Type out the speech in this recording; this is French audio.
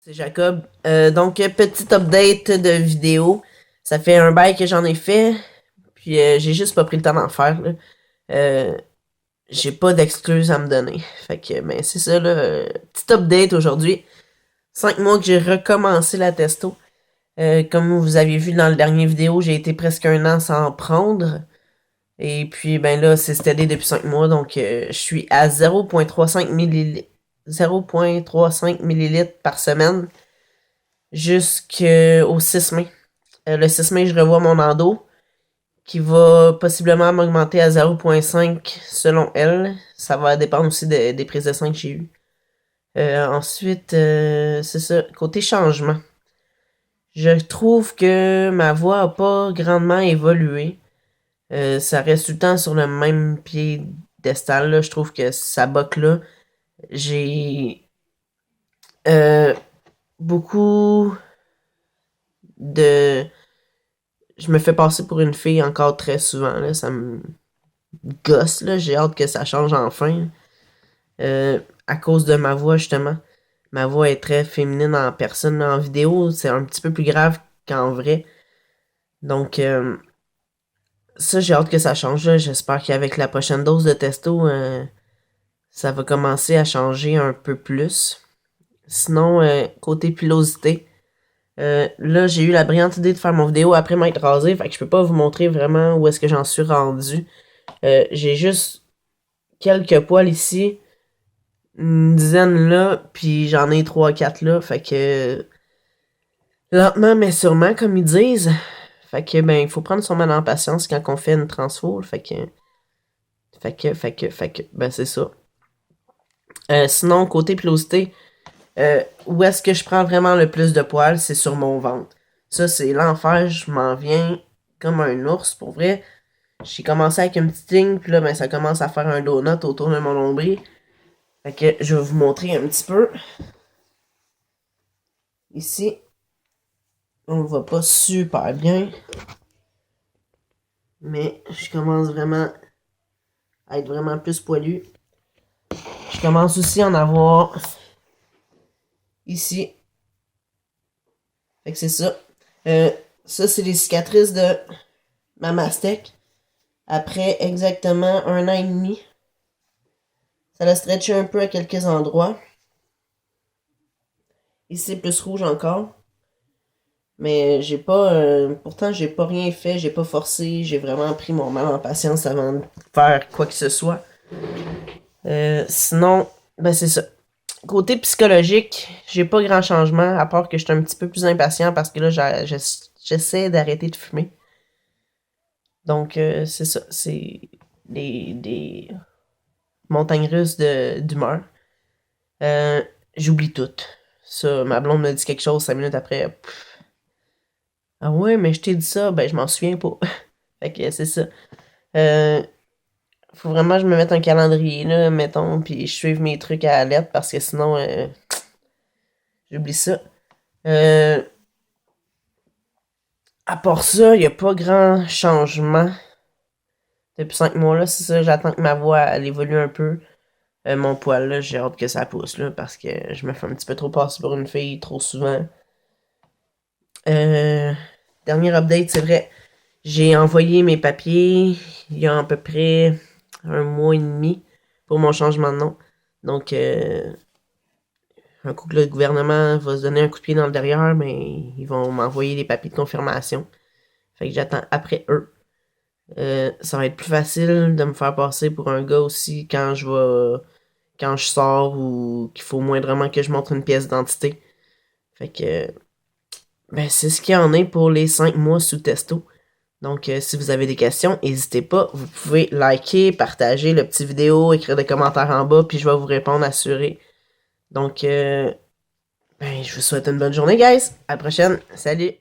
C'est Jacob. Donc, petit update de vidéo. Ça fait un bail que j'en ai fait. Puis, j'ai juste pas pris le temps d'en faire. Là. Euh, j'ai pas d'excuses à me donner. Fait que, ben, c'est ça, là. Petit update aujourd'hui. 5 mois que j'ai recommencé la testo. Comme vous avez vu dans le dernier vidéo, j'ai été presque un an sans prendre. Et puis, ben là, c'est steady depuis 5 mois. Donc, je suis à 0,35 millilitres. 0,35 millilitres par semaine jusqu'au 6 mai. Le 6 mai, je revois mon endo qui va possiblement m'augmenter à 0,5 selon elle. Ça va dépendre aussi des prises de sang que j'ai eues. Ensuite, c'est ça. Côté changement. Je trouve que ma voix a pas grandement évolué. Ça reste tout le temps sur le même piédestal, là. Je trouve que ça boque là. J'ai beaucoup de... Je me fais passer pour une fille encore très souvent, là. Ça me gosse, là. J'ai hâte que ça change enfin. À cause de ma voix, justement. Ma voix est très féminine en personne. En vidéo, c'est un petit peu plus grave qu'en vrai. Donc, ça, j'ai hâte que ça change, là. J'espère qu'avec la prochaine dose de testo, ça va commencer à changer un peu plus. Sinon, côté pilosité, là, j'ai eu la brillante idée de faire mon vidéo après m'être rasé, fait que je peux pas vous montrer vraiment où est-ce que j'en suis rendu. J'ai juste quelques poils ici, une dizaine là, puis j'en ai 3-4 là, fait que lentement mais sûrement, comme ils disent. Fait que, ben, il faut prendre son mal en patience quand on fait une transfo, ben, c'est ça. Sinon, côté pilosité, où est-ce que je prends vraiment le plus de poils, c'est sur mon ventre. Ça, c'est l'enfer, je m'en viens comme un ours, pour vrai. J'ai commencé avec une petite ligne, puis là, ben, ça commence à faire un donut autour de mon nombril. Fait que je vais vous montrer un petit peu. Ici, on le voit pas super bien. Mais je commence vraiment à être vraiment plus poilu. Je commence aussi à en avoir ici. Fait que c'est ça. Ça, c'est les cicatrices de ma mastec. Après exactement 1 an et demi. Ça l'a stretché un peu à quelques endroits. Ici, plus rouge encore. Mais j'ai pas... pourtant, j'ai pas rien fait. J'ai pas forcé. J'ai vraiment pris mon mal en patience avant de faire quoi que ce soit. Sinon, ben c'est ça. Côté psychologique, j'ai pas grand changement, à part que je suis un petit peu plus impatient parce que là, j'essaie d'arrêter de fumer. Donc, c'est ça. C'est des montagnes russes d'humeur. J'oublie tout. Ça, ma blonde me dit quelque chose 5 minutes après. Pff. Ah ouais, mais je t'ai dit ça. Ben, je m'en souviens pas. Fait que c'est ça. Faut vraiment que je me mette un calendrier, là, mettons, puis je suive mes trucs à la lettre parce que sinon, j'oublie ça. À part ça, il n'y a pas grand changement depuis 5 mois là. C'est ça, j'attends que ma voix elle évolue un peu. Mon poil là, j'ai hâte que ça pousse là parce que je me fais un petit peu trop passer pour une fille trop souvent. Euh, Dernier update, c'est vrai. J'ai envoyé mes papiers il y a à peu près 1 mois et demi pour mon changement de nom. Donc, un coup que le gouvernement va se donner un coup de pied dans le derrière, mais ils vont m'envoyer les papiers de confirmation. Fait que j'attends après eux. Ça va être plus facile de me faire passer pour un gars aussi quand je sors ou qu'il faut moindrement que je montre une pièce d'identité. Fait que ben c'est ce qu'il y en est pour les 5 mois sous testo. Donc si vous avez des questions, n'hésitez pas. Vous pouvez liker, partager le petit vidéo, écrire des commentaires en bas, puis je vais vous répondre assuré. Donc ben je vous souhaite une bonne journée guys. À la prochaine. Salut.